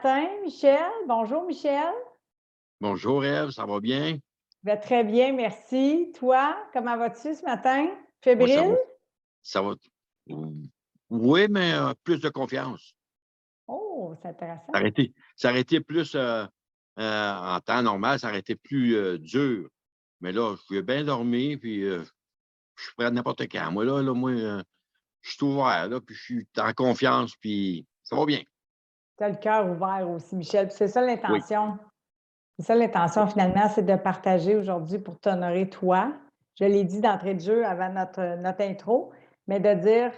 matin, Michel. Bonjour, Michel. Bonjour Ève, ça va bien? Je vais très bien, merci. Toi, comment vas-tu ce matin? Moi, ça Fébrile? va. Ça va. Ou- Oui, mais plus de confiance. Oh, c'est intéressant. Ça aurait été plus en temps normal, ça aurait été plus dur. Mais là, j'ai bien dormi, puis je suis prêt à n'importe quand. Moi, je suis ouvert, là, puis je suis en confiance, puis ça va bien. Tu as le cœur ouvert aussi, Michel. Puis c'est ça Oui. l'intention. C'est ça l'intention, finalement, c'est de partager aujourd'hui pour t'honorer toi. Je l'ai dit d'entrée de jeu avant notre intro, mais de dire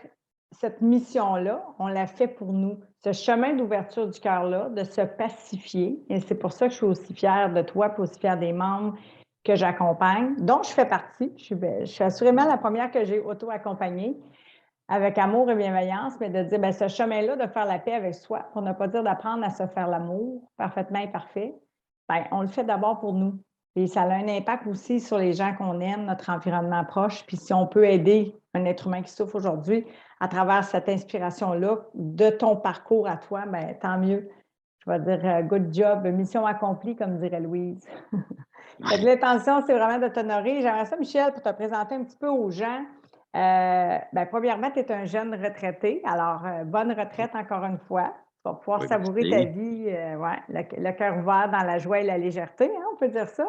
cette mission-là, on l'a fait pour nous. Ce chemin d'ouverture du cœur-là, de se pacifier. Et c'est pour ça que je suis aussi fière de toi, puis aussi fière des membres que j'accompagne, dont je fais partie. Je suis assurément la première que j'ai auto-accompagnée avec amour et bienveillance, mais de dire, bien, ce chemin-là, de faire la paix avec soi, pour ne pas dire d'apprendre à se faire l'amour parfaitement imparfait, bien, on le fait d'abord pour nous. Et ça a un impact aussi sur les gens qu'on aime, notre environnement proche. Puis si on peut aider un être humain qui souffre aujourd'hui à travers cette inspiration-là de ton parcours à toi, bien, tant mieux. Je vais dire good job, mission accomplie, comme dirait Louise. Fait que l'intention, c'est vraiment de t'honorer. J'aimerais ça, Michel, pour te présenter un petit peu aux gens. Ben, premièrement, tu es un jeune retraité. Alors, bonne retraite encore une fois. Tu vas pouvoir Oui, savourer ta merci. vie, ouais, le cœur ouvert dans la joie et la légèreté, hein, on peut dire ça.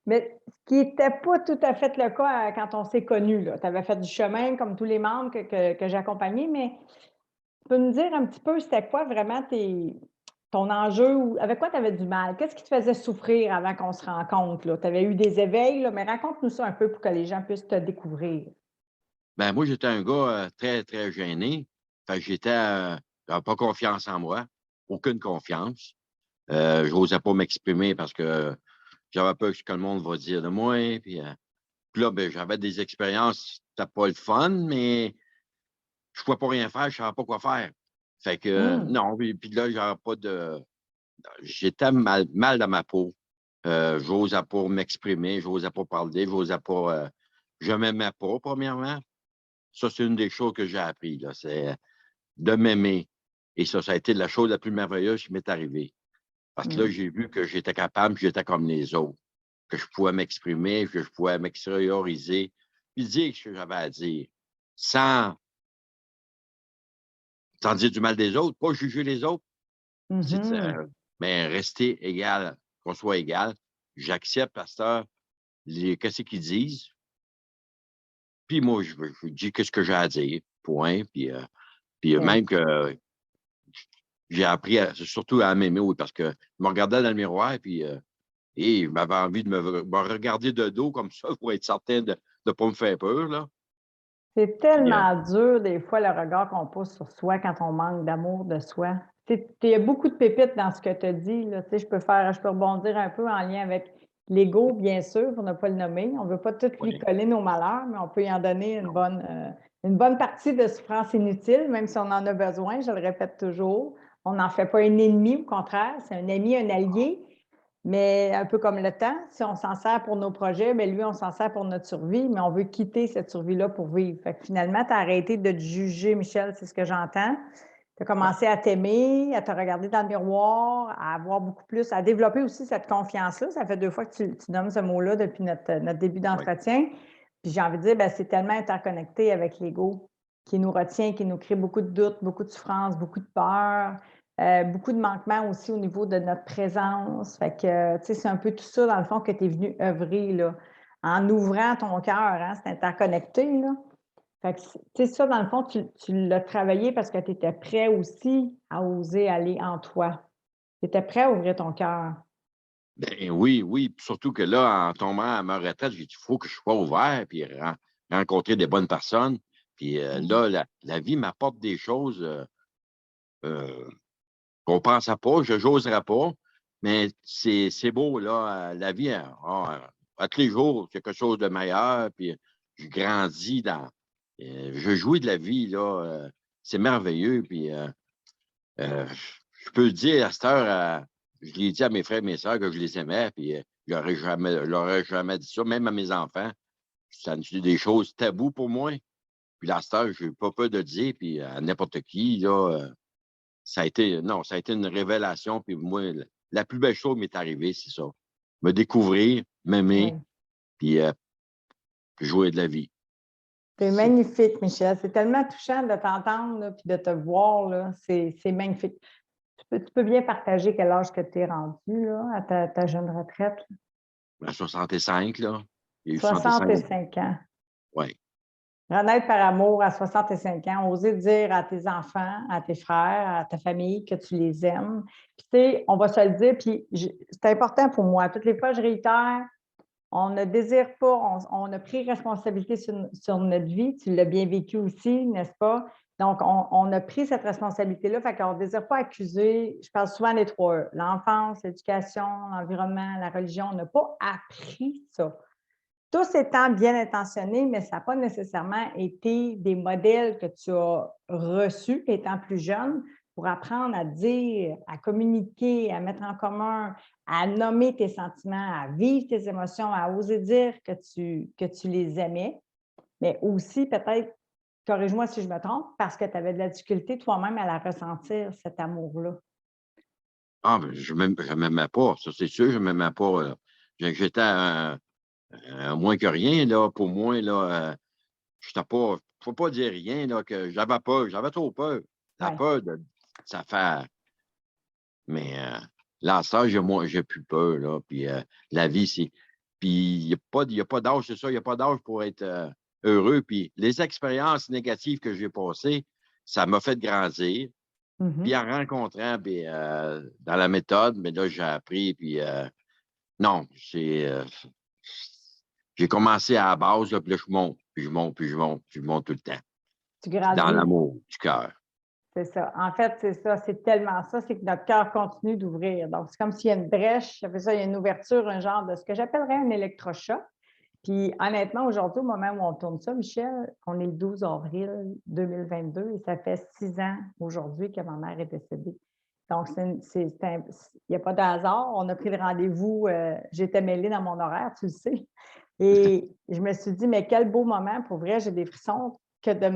Mais ce qui n'était pas tout à fait le cas quand on s'est connus. Tu avais fait du chemin comme tous les membres que j'ai accompagnés, mais tu peux me dire un petit peu c'était quoi vraiment ton enjeu ou avec quoi tu avais du mal? Qu'est-ce qui te faisait souffrir avant qu'on se rencontre? Tu avais eu des éveils, là, mais raconte-nous ça un peu pour que les gens puissent te découvrir. Ben, moi, j'étais un gars très, très gêné. Fait que j'avais pas confiance en moi, aucune confiance. Je n'osais pas m'exprimer parce que j'avais peur que ce que le monde va dire de moi. Puis là, ben, j'avais des expériences, c'était pas le fun, mais je ne pouvais pas rien faire, je ne savais pas quoi faire. Fait que Mmh. non, puis là, j'avais pas de. J'étais mal dans ma peau. J'osais pas m'exprimer, j'osais pas parler, j'osais pas. Je m'aimais pas, premièrement. Ça, c'est une des choses que j'ai appris, là. C'est de m'aimer. Et ça a été la chose la plus merveilleuse qui m'est arrivée. Parce que là, Mmh. j'ai vu que j'étais capable, que j'étais comme les autres, que je pouvais m'exprimer, que je pouvais m'extérioriser, puis dire ce que j'avais à dire, sans, sans dire du mal des autres, pas juger les autres, Mmh. mais rester égal, qu'on soit égal. J'accepte à cette heure qu'est-ce qu'ils disent, puis moi, je dis qu'est-ce que j'ai à dire, point. Puis Bien même que j'ai appris surtout à m'aimer, oui, parce que je me regardais dans le miroir, puis et je m'avais envie de me regarder de dos comme ça pour être certain de ne pas me faire peur, là. C'est Puis, tellement dur des fois le regard qu'on pose sur soi quand on manque d'amour de soi. Il y a beaucoup de pépites dans ce que tu as dit, là. Tu sais, je peux rebondir un peu en lien avec l'ego, bien sûr, pour ne pas le nommer. On ne veut pas tout lui oui, coller nos malheurs, mais on peut y en donner non, une bonne partie de souffrance inutile, même si on en a besoin, je le répète toujours. On n'en fait pas un ennemi, au contraire, c'est un ami, un allié. Mais un peu comme le temps, si on s'en sert pour nos projets, bien lui, on s'en sert pour notre survie, mais on veut quitter cette survie-là pour vivre. Fait que finalement, tu as arrêté de te juger, Michel, c'est ce que j'entends. Tu as ouais, commencé à t'aimer, à te regarder dans le miroir, à avoir beaucoup plus, à développer aussi cette confiance-là. Ça fait 2 fois que tu nommes ce mot-là depuis notre début ouais, d'entretien. Puis j'ai envie de dire, bien, c'est tellement interconnecté avec l'ego qui nous retient, qui nous crée beaucoup de doutes, beaucoup de souffrance, beaucoup de peur. Beaucoup de manquements aussi au niveau de notre présence. Fait que, tu sais, c'est un peu tout ça, dans le fond, que tu es venu œuvrer, là, en ouvrant ton cœur, hein, c'est interconnecté, là. Fait que, tu sais, ça, dans le fond, tu l'as travaillé parce que tu étais prêt aussi à oser aller en toi. Tu étais prêt à ouvrir ton cœur. ben oui, oui, puis surtout que là, en tombant à ma retraite, j'ai dit: «Il faut que je sois ouvert puis rencontrer des bonnes personnes». Puis, Mmh. là, la vie m'apporte des choses, heu, qu'on pensait pas, j'oserais pas, mais c'est beau là, la vie, à tous les jours, quelque chose de meilleur, puis je grandis je jouis de la vie là, c'est merveilleux, puis heu, je peux le dire à cette heure, je l'ai dit à mes frères et mes sœurs que je les aimais, puis je leur ai jamais dit ça, même à mes enfants. C'est des choses tabous pour moi, puis là, à cette heure, j'ai pas peur de le dire, puis à n'importe qui là, ça a été, non, ça a été une révélation. Puis moi, la plus belle chose m'est arrivée, c'est ça. Me découvrir, m'aimer, Oui. puis jouer de la vie. C'est magnifique, Michel. C'est tellement touchant de t'entendre là, puis de te voir. Là. C'est magnifique. Tu peux bien partager quel âge que tu es rendu là, à ta jeune retraite? À 65, là. Il y a eu 65. 65 ans. Oui. Renaître par amour à 65 ans, oser dire à tes enfants, à tes frères, à ta famille que tu les aimes. Puis, tu sais, on va se le dire, puis c'est important pour moi. Toutes les fois, je réitère, on ne désire pas, on a pris responsabilité sur notre vie. Tu l'as bien vécu aussi, n'est-ce pas? Donc, on a pris cette responsabilité-là, fait qu'on ne désire pas accuser. Je parle souvent des trois E, l'enfance, l'éducation, l'environnement, la religion. On n'a pas appris ça. Tous étant bien intentionnés, mais ça n'a pas nécessairement été des modèles que tu as reçus étant plus jeune pour apprendre à dire, à communiquer, à mettre en commun, à nommer tes sentiments, à vivre tes émotions, à oser dire que tu les aimais, mais aussi peut-être, corrige-moi si je me trompe, parce que tu avais de la difficulté toi-même à la ressentir, cet amour-là. Ah, ben, je ne m'aimais pas, ça, c'est sûr, je ne m'aimais pas. J'étais moins que rien, là, pour moi, là. Je n'étais pas, faut pas dire rien, là, que j'avais peur, j'avais trop peur. La Oui. peur de ça fait. Mais là, ça, j'ai plus peur, là. Puis la vie, c'est. Puis il y a pas d'âge, c'est ça, il n'y a pas d'âge pour être heureux. Puis les expériences négatives que j'ai passées, ça m'a fait grandir. Puis en rencontrant, puis, dans la méthode, mais là, j'ai appris, puis non, j'ai commencé à la base, là, puis là, je monte, puis je monte, puis je monte, puis je monte tout le temps. Tu Dans grandis. l'amour du cœur. C'est ça. En fait, c'est ça. C'est tellement ça, c'est que notre cœur continue d'ouvrir. Donc, c'est comme s'il y a une brèche, ça fait ça, il y a une ouverture, un genre de ce que j'appellerais un électrochoc. Puis, honnêtement, aujourd'hui, au moment où on tourne ça, Michel, on est le 12 avril 2022 et ça fait 6 ans aujourd'hui que ma mère est décédée. Donc, il n'y a pas de hasard. On a pris le rendez-vous. J'étais mêlée dans mon horaire, tu le sais. Et je me suis dit, mais quel beau moment. Pour vrai, j'ai des frissons que de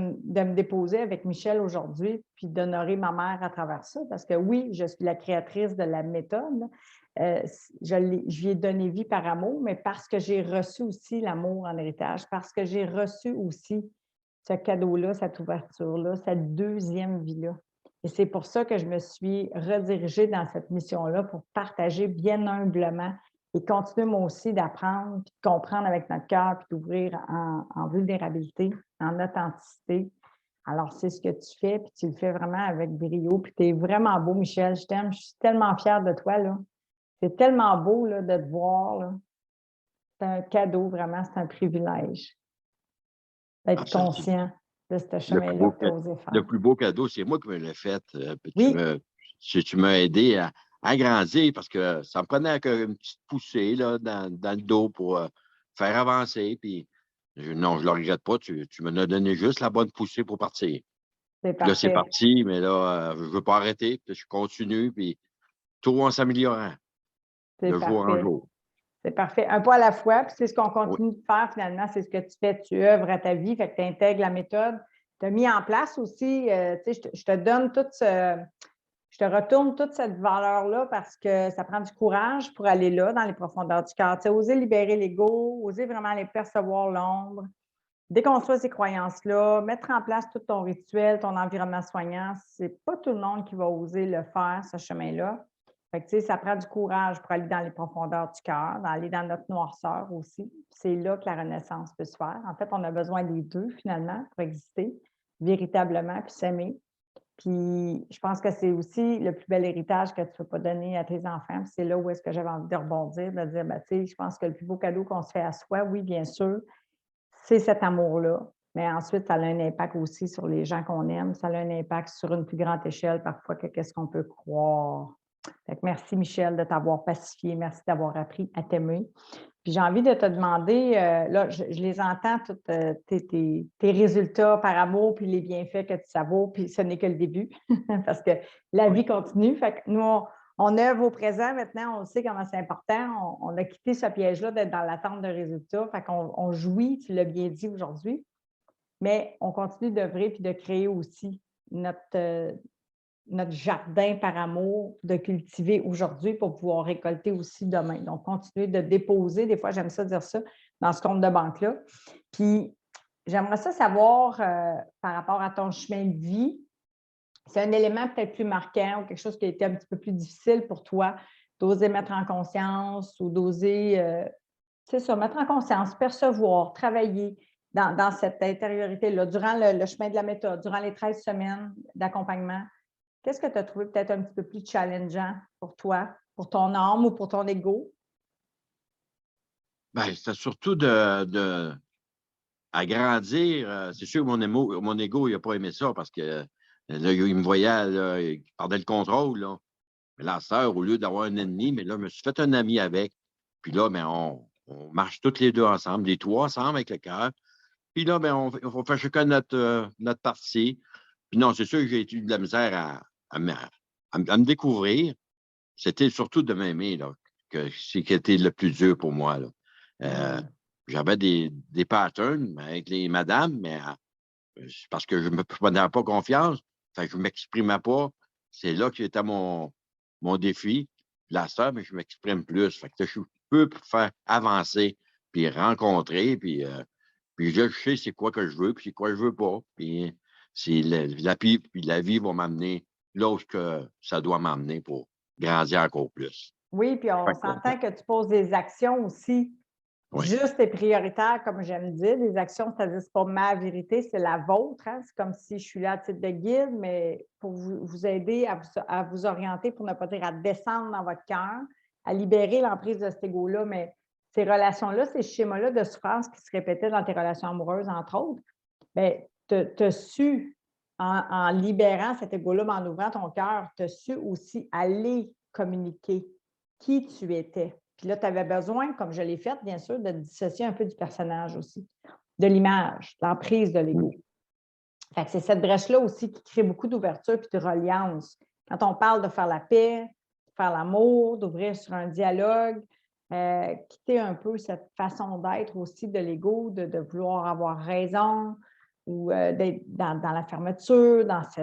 me déposer avec Michel aujourd'hui, puis d'honorer ma mère à travers ça. Parce que oui, je suis la créatrice de la méthode. Je lui ai donné vie par amour, mais parce que j'ai reçu aussi l'amour en héritage, parce que j'ai reçu aussi ce cadeau-là, cette ouverture-là, cette deuxième vie-là. Et c'est pour ça que je me suis redirigée dans cette mission-là pour partager bien humblement et continuer moi aussi d'apprendre, puis de comprendre avec notre cœur, puis d'ouvrir en vulnérabilité, en authenticité. Alors, c'est ce que tu fais, puis tu le fais vraiment avec brio, puis tu es vraiment beau, Michel. Je t'aime, je suis tellement fière de toi, là. C'est tellement beau, là, de te voir, là. C'est un cadeau, vraiment, c'est un privilège Ah, d'être conscient de ce chemin-là que tu as osé le faire. plus beau cadeau, c'est moi qui me l'ai fait. Puis Oui, tu m'as aidé à grandir parce que ça me prenait une petite poussée là, dans le dos pour faire avancer. Puis non, je ne le regrette pas. Tu m'en as donné juste la bonne poussée pour partir. c'est Puis là, c'est parfait. parti, mais là, je ne veux pas arrêter. Puis je continue, puis tout en s'améliorant C'est de jour en parfait. jour. C'est parfait. Un pas à la fois, puis c'est ce qu'on Oui. continue de faire finalement, c'est ce que tu fais, tu œuvres à ta vie, fait que tu intègres la méthode. Tu as mis en place aussi, tu sais, je te donne tout je te retourne toute cette valeur-là parce que ça prend du courage pour aller là, dans les profondeurs du cœur. Tu sais, oser libérer l'ego, oser vraiment aller percevoir l'ombre, déconstruire ces croyances-là, mettre en place tout ton rituel, ton environnement soignant. C'est pas tout le monde qui va oser le faire, ce chemin-là. Fait que, tu sais, ça prend du courage pour aller dans les profondeurs du cœur, aller dans notre noirceur aussi. C'est là que la renaissance peut se faire. En fait, on a besoin des deux, finalement, pour exister véritablement, puis s'aimer. Puis, je pense que c'est aussi le plus bel héritage que tu ne peux pas donner à tes enfants. Puis c'est là où est-ce que j'avais envie de rebondir, de dire, ben, tu sais, je pense que le plus beau cadeau qu'on se fait à soi, oui, bien sûr, c'est cet amour-là. Mais ensuite, ça a un impact aussi sur les gens qu'on aime. Ça a un impact sur une plus grande échelle, parfois, que qu'est-ce qu'on peut croire. Fait que merci, Michel, de t'avoir pacifié. Merci d'avoir appris à t'aimer. Puis j'ai envie de te demander, là, je les entends, tous tes résultats par amour, puis les bienfaits que tu savoures, puis ce n'est que le début, parce que la Oui. vie continue. Fait que nous, on œuvre au présent maintenant, on sait comment c'est important. On a quitté ce piège-là d'être dans l'attente de résultats. Fait qu'on jouit, tu l'as bien dit aujourd'hui, mais on continue d'œuvrer puis de créer aussi notre, notre jardin par amour de cultiver aujourd'hui pour pouvoir récolter aussi demain. Donc, continuer de déposer, des fois, j'aime ça dire ça, dans ce compte de banque-là. Puis, j'aimerais ça savoir, par rapport à ton chemin de vie, c'est un élément peut-être plus marquant ou quelque chose qui a été un petit peu plus difficile pour toi, d'oser mettre en conscience ou d'oser, c'est ça, mettre en conscience, percevoir, travailler dans cette intériorité-là, durant le chemin de la méthode, durant les 13 semaines d'accompagnement. Qu'est-ce que tu as trouvé peut-être un petit peu plus challengeant pour toi, pour ton âme ou pour ton ego? Ben, c'était surtout de agrandir. C'est sûr que mon ego, il n'a pas aimé ça parce que là, il me voyait, là, il perdait le contrôle. Là. Mais là, à cette heure, au lieu d'avoir un ennemi, mais là, je me suis fait un ami avec. Puis là, ben, on marche toutes les deux ensemble, les trois ensemble avec le cœur. Puis là, ben, on fait chacun notre partie. Puis non, c'est sûr que j'ai eu de la misère à me découvrir. C'était surtout de m'aimer, là, que c'est qui était le plus dur pour moi, là. Euh, Mmh. J'avais des patterns avec les madames, mais c'est parce que je ne me prenais pas confiance. Fait que je ne m'exprimais pas. C'est là que était mon défi. La sœur, mais je m'exprime plus. Fait que je peux faire avancer, puis rencontrer, puis je sais c'est quoi que je veux, puis c'est quoi que je veux pas. Puis c'est puis la vie va m'amener là où ça doit m'amener pour grandir encore plus. Oui, puis on Fait que, s'entend que tu poses des actions aussi oui, justes et prioritaires, comme j'aime dire. Des actions, c'est-à-dire, c'est pas ma vérité, c'est la vôtre, hein. C'est comme si je suis là à titre de guide, mais pour vous aider à vous orienter, pour ne pas dire à descendre dans votre cœur, à libérer l'emprise de cet ego-là. Mais ces relations-là, ces schémas-là de souffrance qui se répétaient dans tes relations amoureuses, entre autres, bien, tu as su, en libérant cet ego-là, mais en ouvrant ton cœur, tu as su aussi aller communiquer qui tu étais. Puis là, tu avais besoin, comme je l'ai fait, bien sûr, de te dissocier un peu du personnage aussi, de l'image, de l'emprise de l'ego. Fait que c'est cette brèche-là aussi qui crée beaucoup d'ouverture et de reliance. Quand on parle de faire la paix, de faire l'amour, d'ouvrir sur un dialogue, quitter un peu cette façon d'être aussi de l'ego, de vouloir avoir raison ou d'être dans la fermeture, dans ce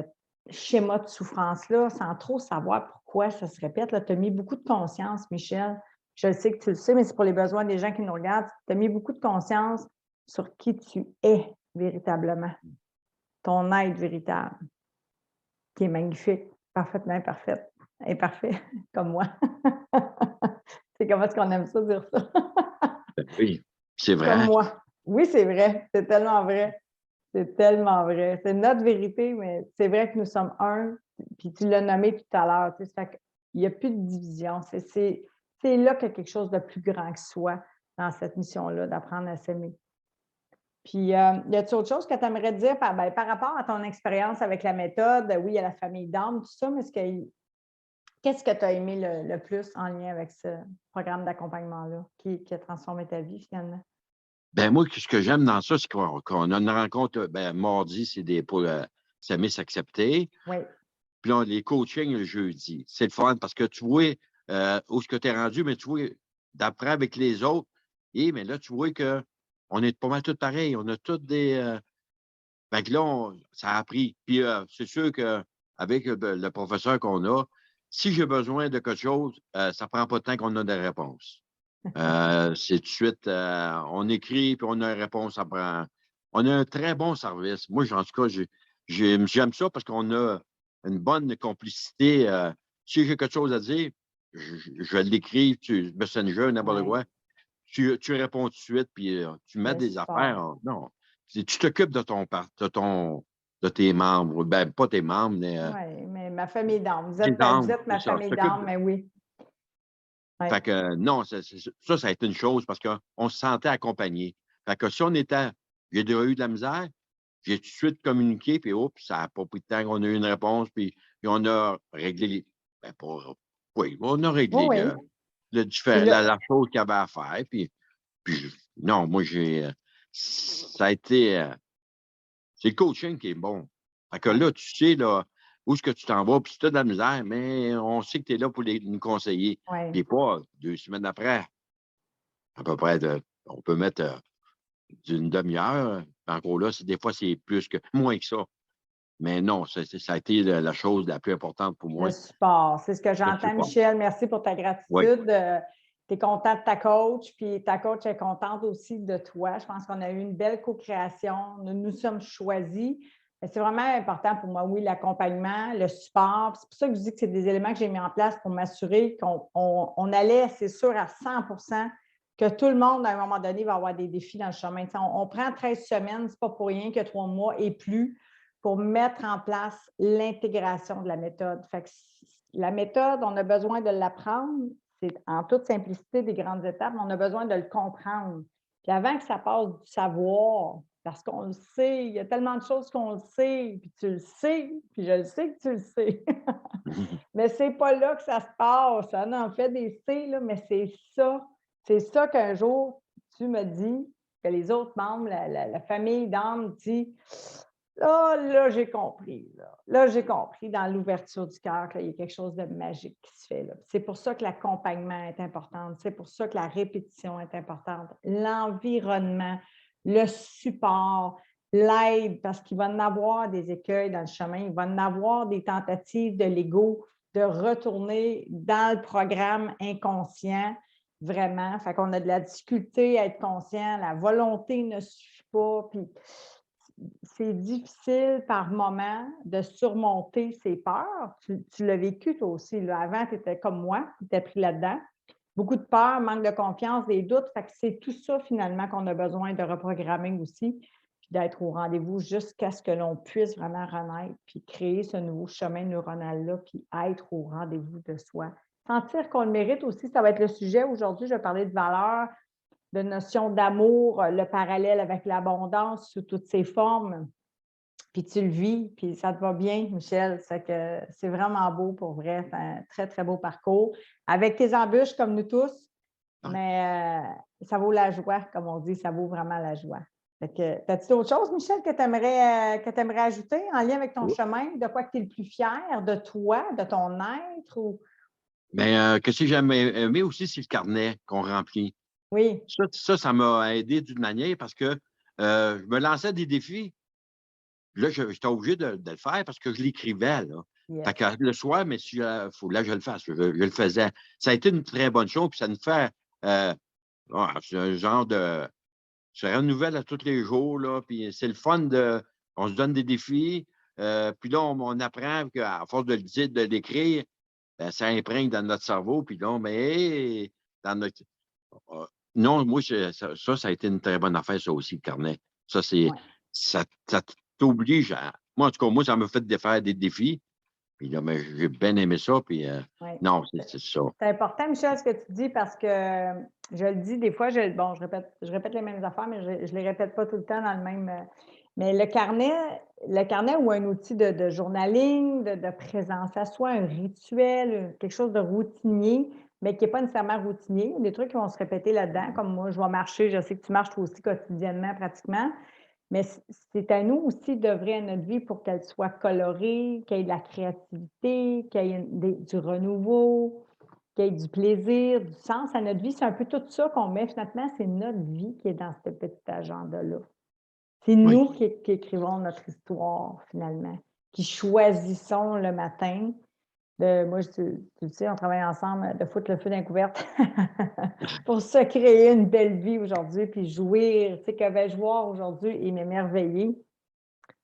schéma de souffrance-là, sans trop savoir pourquoi ça se répète. Tu as mis beaucoup de conscience, Michel. Je sais que tu le sais, mais c'est pour les besoins des gens qui nous regardent. Tu as mis beaucoup de conscience sur qui tu es véritablement, ton être véritable, qui est magnifique, parfaitement imparfaite, imparfait, comme moi. C'est comment est-ce qu'on aime ça dire ça? oui, c'est Comme vrai. moi. Oui, c'est vrai, c'est tellement vrai. C'est tellement vrai. C'est notre vérité, mais c'est vrai que nous sommes un, puis tu l'as nommé tout à l'heure, tu sais, ça fait qu'il n'y a plus de division. C'est là qu'il y a quelque chose de plus grand que soi dans cette mission-là, d'apprendre à s'aimer. Puis, y a-t-il autre chose que tu aimerais dire par rapport à ton expérience avec la méthode? Oui, il y a la famille d'âme, tout ça, mais qu'est-ce que tu as aimé le plus en lien avec ce programme d'accompagnement-là qui a transformé ta vie finalement? Ben moi, ce que j'aime dans ça, c'est qu'on a une rencontre, ben, mardi, c'est pour s'aimer, s'accepter. Oui, Puis là, les coachings le jeudi. C'est le fun parce que tu vois où ce que tu es rendu, mais tu vois, d'après avec les autres, mais là, tu vois que on est pas mal tous pareils. On a tous des. Fait que là, ça a appris. Puis c'est sûr qu'avec le professeur qu'on a, si j'ai besoin de quelque chose, ça prend pas de temps qu'on a des réponses. C'est tout de suite, on écrit, puis on a une réponse. On a un très bon service. Moi, en tout cas, j'aime ça parce qu'on a une bonne complicité. Si j'ai quelque chose à dire, je l'écris, Messenger, n'importe oui, quoi. Tu réponds tout de suite, puis tu mets c'est des super. affaires. Non. Tu t'occupes de tes membres. Ben, pas tes membres, mais Oui, mais ma famille d'âme. Vous tes êtes, vous membres. êtes C'est ma ça. Tu famille t'occupes d'âme, mais oui. Oui, fait que non, ça a été une chose parce qu'on se sentait accompagné. Fait que si j'ai déjà eu de la misère, j'ai tout de suite communiqué, puis ça n'a pas pris de temps qu'on a eu une réponse, puis on a réglé ben, oui, on a oui, réglé oui. Puis là, la chose qu'il y avait à faire, puis non, moi, ça a été, c'est le coaching qui est bon. Fait que oui, là, tu sais, là, où est-ce que tu t'en vas, puis si tu as de la misère, mais on sait que tu es là pour nous conseiller. oui. Puis pas 2 semaines après, à peu près, on peut mettre d'une demi-heure. Encore là, des fois, c'est plus que moins que ça. Mais non, ça a été la chose la plus importante pour moi, Le support, c'est ce que le j'entends, support. Michel. Merci pour ta Oui, gratitude. Tu es content de ta coach, puis ta coach est contente aussi de toi. Je pense qu'on a eu une belle co-création. Nous nous sommes choisis. C'est vraiment important pour moi, oui, l'accompagnement, le support. C'est pour ça que je dis que c'est des éléments que j'ai mis en place pour m'assurer qu'on allait, c'est sûr, à 100 que tout le monde, à un moment donné, va avoir des défis dans le chemin. On prend 13 semaines, c'est pas pour rien que 3 mois et plus pour mettre en place l'intégration de la méthode. Fait que la méthode, on a besoin de l'apprendre. C'est en toute simplicité des grandes étapes, mais on a besoin de le comprendre. Puis avant que ça passe du savoir, parce qu'on le sait, il y a tellement de choses qu'on le sait, puis tu le sais, puis je le sais que tu le sais. Mais c'est pas là que ça se passe. On en fait des C, là, mais c'est ça. C'est ça qu'un jour, tu me dis, que les autres membres, la famille d'âme dit là, j'ai compris. Là, j'ai compris dans l'ouverture du cœur qu'il y a quelque chose de magique qui se fait là. C'est pour ça que l'accompagnement est important. C'est pour ça que la répétition est importante. L'environnement, le support, l'aide, parce qu'il va en avoir des écueils dans le chemin, il va en avoir des tentatives de l'ego de retourner dans le programme inconscient, vraiment. Fait qu'on a de la difficulté à être conscient, la volonté ne suffit pas, puis c'est difficile par moment de surmonter ses peurs. Tu l'as vécu toi aussi. Là. Avant, tu étais comme moi, tu étais pris là-dedans. Beaucoup de peur, manque de confiance, des doutes. Fait que c'est tout ça finalement qu'on a besoin de reprogrammer aussi, puis d'être au rendez-vous jusqu'à ce que l'on puisse vraiment renaître, puis créer ce nouveau chemin neuronal-là, puis être au rendez-vous de soi. Sentir qu'on le mérite aussi, ça va être le sujet. Aujourd'hui, je vais parler de valeurs, de notion d'amour, le parallèle avec l'abondance sous toutes ses formes. Puis tu le vis, puis ça te va bien, Michel. C'est vraiment beau pour vrai. C'est un très, très beau parcours. Avec tes embûches, comme nous tous, mais ça vaut la joie, comme on dit, ça vaut vraiment la joie. As-tu d'autres choses, Michel, que tu aimerais ajouter en lien avec ton chemin? De quoi tu es le plus fier? De toi, de ton être? Ou... mais que si j'aime aimé aussi, c'est le carnet qu'on remplit. Oui. Ça m'a aidé d'une manière parce que je me lançais des défis. Là, j'étais obligé de le faire parce que je l'écrivais, là. Yes. Fait que le soir, mais si faut là, je le fasse. Je le faisais. Ça a été une très bonne chose, puis ça nous fait c'est un genre de. Se renouvelle à tous les jours, là. Puis c'est le fun de. On se donne des défis. Puis là, on apprend qu'à force de le dire, de l'écrire, ben, ça imprègne dans notre cerveau. Puis là, mais dans notre. Non, moi, ça a été une très bonne affaire, ça aussi, le carnet. Ça, c'est. Ouais. Ça t'oblige à. Moi, en tout cas, moi, ça m'a fait faire des défis. Puis là, mais j'ai bien aimé ça. Puis Ouais. non, c'est ça. C'est important, Michel, ce que tu dis, parce que je le dis des fois, je répète les mêmes affaires, mais je ne les répète pas tout le temps dans le même. Mais le carnet ou un outil de journaling, de présence à soi, un rituel, quelque chose de routinier, mais qui n'est pas nécessairement routinier. Des trucs qui vont se répéter là-dedans, comme moi, je vais marcher, je sais que tu marches toi aussi quotidiennement pratiquement. Mais c'est à nous aussi d'œuvrer à notre vie pour qu'elle soit colorée, qu'il y ait de la créativité, qu'il y ait du renouveau, qu'il y ait du plaisir, du sens à notre vie. C'est un peu tout ça qu'on met. Finalement, c'est notre vie qui est dans ce petit agenda-là. C'est Oui. nous qui écrivons notre histoire, finalement, qui choisissons le matin. Moi, tu le sais, on travaille ensemble de foutre le feu dans les couvertes pour se créer une belle vie aujourd'hui, puis jouir. Tu sais, que vais-je voir aujourd'hui et m'émerveiller?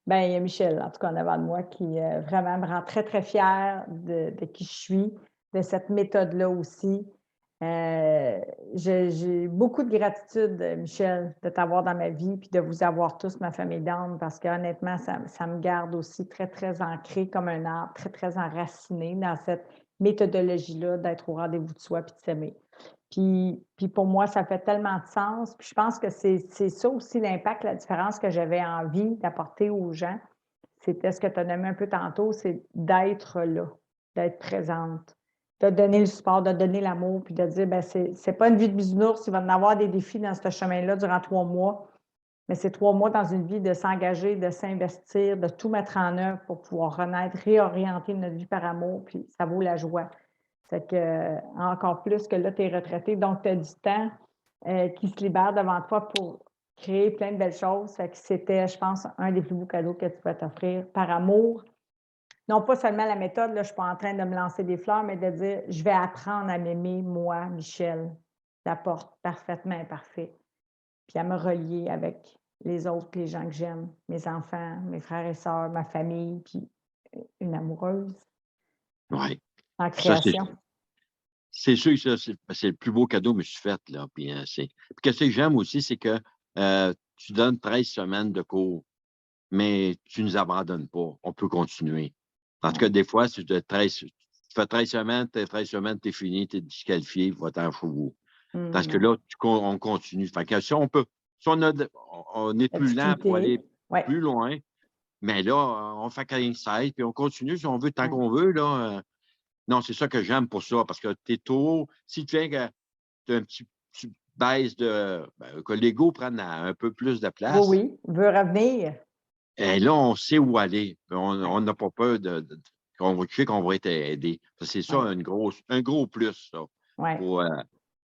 Bien, il y a Michel, en tout cas, en avant de moi, qui vraiment me rend très, très fière de qui je suis, de cette méthode-là aussi. J'ai beaucoup de gratitude, Michel, de t'avoir dans ma vie puis de vous avoir tous, ma famille d'âme, parce qu'honnêtement, ça me garde aussi très, très ancré comme un arbre, très, très enraciné dans cette méthodologie-là d'être au rendez-vous de soi puis de s'aimer. Puis pour moi, ça fait tellement de sens. Puis je pense que c'est ça aussi l'impact, la différence que j'avais envie d'apporter aux gens. C'était ce que tu as nommé un peu tantôt, c'est d'être là, d'être présente, de donner le support, de donner l'amour, puis de dire, bien, c'est pas une vie de bisounours, il va y en avoir des défis dans ce chemin-là durant 3 mois, mais c'est 3 mois dans une vie de s'engager, de s'investir, de tout mettre en œuvre pour pouvoir renaître, réorienter notre vie par amour, puis ça vaut la joie. C'est que, encore plus que là, tu es retraité, donc tu as du temps qui se libère devant toi pour créer plein de belles choses. Fait que c'était, je pense, un des plus beaux cadeaux que tu peux t'offrir par amour. Non pas seulement la méthode, là, je ne suis pas en train de me lancer des fleurs, mais de dire, je vais apprendre à m'aimer, moi, Michel, la porte parfaitement imparfaite, puis à me relier avec les autres, les gens que j'aime, mes enfants, mes frères et sœurs, ma famille, puis une amoureuse Oui. en Ça, création. c'est sûr que ça, c'est le plus beau cadeau que je me suis fait, là. Puis, puis qu'est-ce que j'aime aussi, c'est que tu donnes 13 semaines de cours, mais tu ne nous abandonnes pas. On peut continuer. En tout cas, des fois, tu fais 13 semaines, 13 semaines, tu es fini, tu es disqualifié, va-t'en fou. Parce que là, on continue. Fait que si on peut, si on est plus lent pour aller Ouais. plus loin, mais là, on fait 15-16, puis on continue si on veut, tant Ouais. qu'on veut, là. Non, c'est ça que j'aime pour ça, parce que tu es tôt. Si tu viens que tu as un petit, tu baisses que l'ego prenne un peu plus de Oui, place, oui, veut revenir. et là, on sait où aller. Ouais. On n'a pas peur qu'on sait qu'on va être aidé. C'est ça, Ouais. un gros plus, ça, Ouais. pour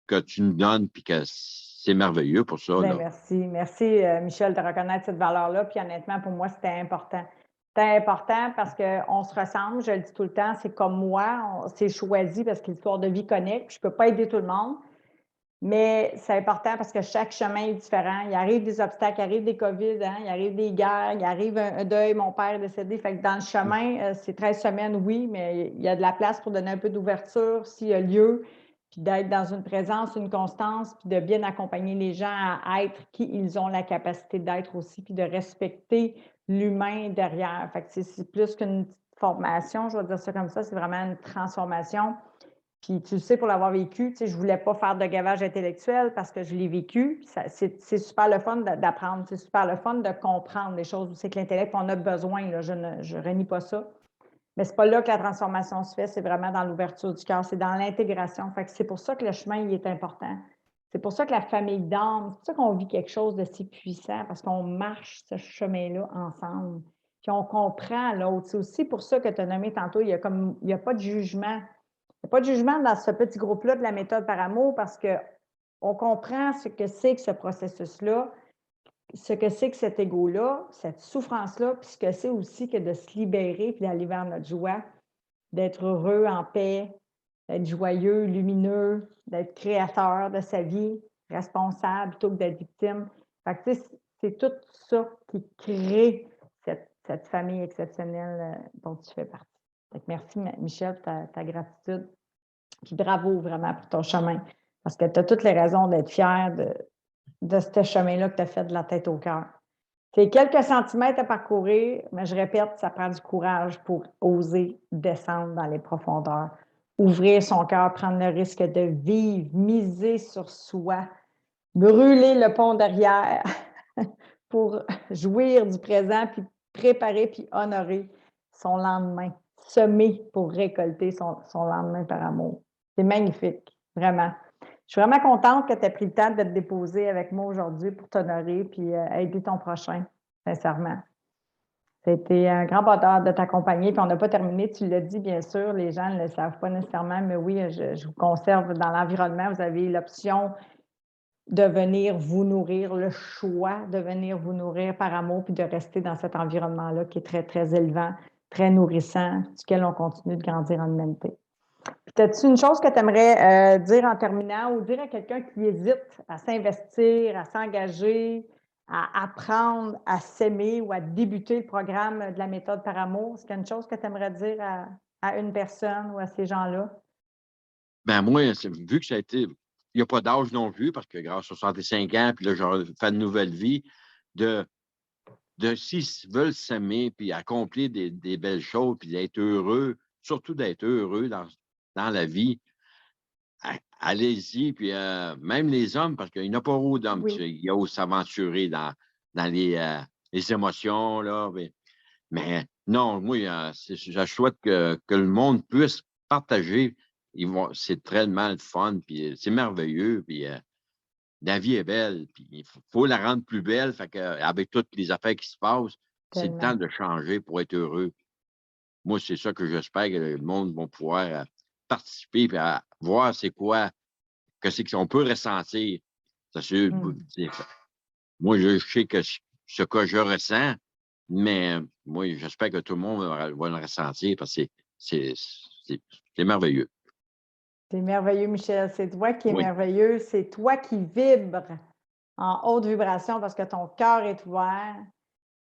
que tu nous donnes, puis que c'est merveilleux pour ça, Bien, là. merci. Merci, Michel, de reconnaître cette valeur-là. Puis honnêtement, pour moi, c'était important. C'était important parce qu'on se ressemble, je le dis tout le temps, c'est comme moi, c'est choisi parce que l'histoire de vie connecte. Je ne peux pas aider tout le monde, mais c'est important parce que chaque chemin est différent. Il arrive des obstacles, il arrive des COVID, hein, il arrive des guerres, il arrive un deuil, mon père est décédé. Fait que dans le chemin, c'est 13 semaines, oui, mais il y a de la place pour donner un peu d'ouverture s'il y a lieu, puis d'être dans une présence, une constance, puis de bien accompagner les gens à être qui ils ont la capacité d'être aussi, puis de respecter l'humain derrière. Fait que c'est plus qu'une formation, je vais dire ça comme ça, c'est vraiment une transformation. Puis tu le sais, pour l'avoir vécu, tu sais, je ne voulais pas faire de gavage intellectuel parce que je l'ai vécu. C'est super le fun d'apprendre, c'est super le fun de comprendre les choses. C'est que l'intellect, on a besoin, là, je ne renie pas ça. Mais ce n'est pas là que la transformation se fait, c'est vraiment dans l'ouverture du cœur, c'est dans l'intégration. Fait que c'est pour ça que le chemin, il est important. C'est pour ça que la famille d'âme, c'est pour ça qu'on vit quelque chose de si puissant, parce qu'on marche ce chemin-là ensemble. Puis on comprend l'autre. C'est aussi pour ça que tu as nommé tantôt, il n'y a pas de jugement. Il n'y a pas de jugement dans ce petit groupe-là de la méthode par amour parce qu'on comprend ce que c'est que ce processus-là, ce que c'est que cet ego-là, cette souffrance-là, puis ce que c'est aussi que de se libérer puis d'aller vers notre joie, d'être heureux, en paix, d'être joyeux, lumineux, d'être créateur de sa vie, responsable plutôt que d'être victime. Fait que, c'est tout ça qui crée cette famille exceptionnelle dont tu fais partie. Fait que merci, Michel, pour ta gratitude. Puis bravo vraiment pour ton chemin, parce que tu as toutes les raisons d'être fier de ce chemin-là que tu as fait de la tête au cœur. C'est quelques centimètres à parcourir, mais je répète, ça prend du courage pour oser descendre dans les profondeurs, ouvrir son cœur, prendre le risque de vivre, miser sur soi, brûler le pont derrière pour jouir du présent, puis préparer, puis honorer son lendemain, semer pour récolter son lendemain par amour. C'est magnifique, vraiment. Je suis vraiment contente que tu aies pris le temps de te déposer avec moi aujourd'hui pour t'honorer puis aider ton prochain, sincèrement. C'était un grand bonheur de t'accompagner. Puis on n'a pas terminé, tu l'as dit, bien sûr, les gens ne le savent pas nécessairement, mais oui, je vous conserve dans l'environnement. Vous avez l'option de venir vous nourrir, le choix de venir vous nourrir par amour puis de rester dans cet environnement-là qui est très, très élevant, très nourrissant, duquel on continue de grandir en humanité. As-tu une chose que tu aimerais dire en terminant ou dire à quelqu'un qui hésite à s'investir, à s'engager, à apprendre à s'aimer ou à débuter le programme de la méthode par amour? Est-ce qu'il y a une chose que tu aimerais dire à une personne ou à ces gens-là? Ben moi, vu que ça a été. Il n'y a pas d'âge non plus, parce que grâce à 65 ans, puis là, je fais une nouvelle vie, de s'ils veulent s'aimer, puis accomplir des belles choses, puis d'être heureux, surtout d'être heureux dans la vie, allez-y, puis même les hommes, parce qu'il n'y en a pas beaucoup d'hommes Oui, qui osent s'aventurer dans les émotions, là. Mais non, moi, je souhaite que le monde puisse partager. C'est tellement le fun, puis c'est merveilleux, puis la vie est belle, puis il faut la rendre plus belle. Fait que, avec toutes les affaires qui se passent, c'est le temps tellement. de changer pour être heureux. Moi, c'est ça que j'espère que le monde va pouvoir participer et voir c'est quoi, que c'est qu'on peut ressentir. C'est sûr, Mm. moi, je sais que ce que je ressens, mais moi, j'espère que tout le monde va le ressentir parce que c'est merveilleux. C'est merveilleux, Michel. C'est toi qui es Oui, merveilleux. C'est toi qui vibres en haute vibration parce que ton cœur est ouvert.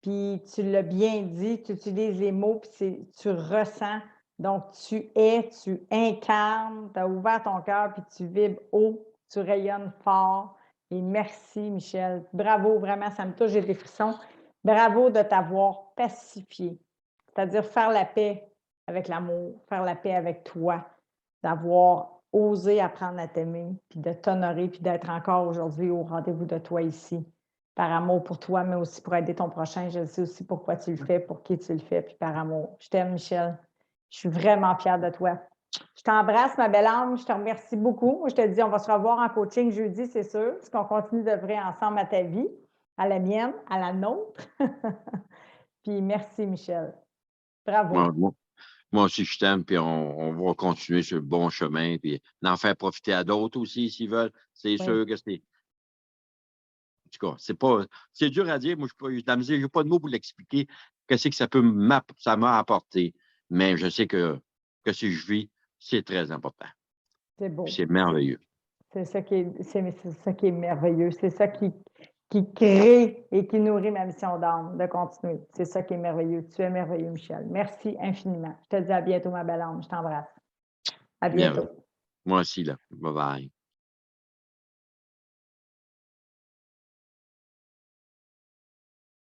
Puis tu l'as bien dit, tu utilises les mots, puis tu ressens. Donc, tu es, tu incarnes, tu as ouvert ton cœur, puis tu vibres haut, tu rayonnes fort. Et merci, Michel. Bravo, vraiment, ça me touche, j'ai des frissons. Bravo de t'avoir pacifié, c'est-à-dire faire la paix avec l'amour, faire la paix avec toi, d'avoir osé apprendre à t'aimer, puis de t'honorer, puis d'être encore aujourd'hui au rendez-vous de toi ici par amour pour toi, mais aussi pour aider ton prochain. Je sais aussi pourquoi tu le fais, pour qui tu le fais, puis par amour. Je t'aime, Michel. Je suis vraiment fière de toi. Je t'embrasse, ma belle âme. Je te remercie beaucoup. Je te dis, on va se revoir en coaching jeudi, c'est sûr, parce qu'on continue d'œuvrer ensemble à ta vie, à la mienne, à la nôtre. Puis merci, Michel. Bravo. Moi aussi, je t'aime, puis on va continuer sur le bon chemin, puis d'en faire profiter à d'autres aussi s'ils veulent. C'est Oui. sûr que c'est. En tout cas, c'est dur à dire. Moi, je n'ai pas de mots pour l'expliquer. Qu'est-ce que ça m'a apporté. Mais je sais que si je vis, c'est très important. C'est Puis beau. c'est merveilleux. C'est ça qui est merveilleux. C'est ça qui crée et qui nourrit ma mission d'âme, de continuer. C'est ça qui est merveilleux. Tu es merveilleux, Michel. Merci infiniment. Je te dis à bientôt, ma belle âme. Je t'embrasse. À bientôt. Bienvenue. Moi aussi, là. Bye bye.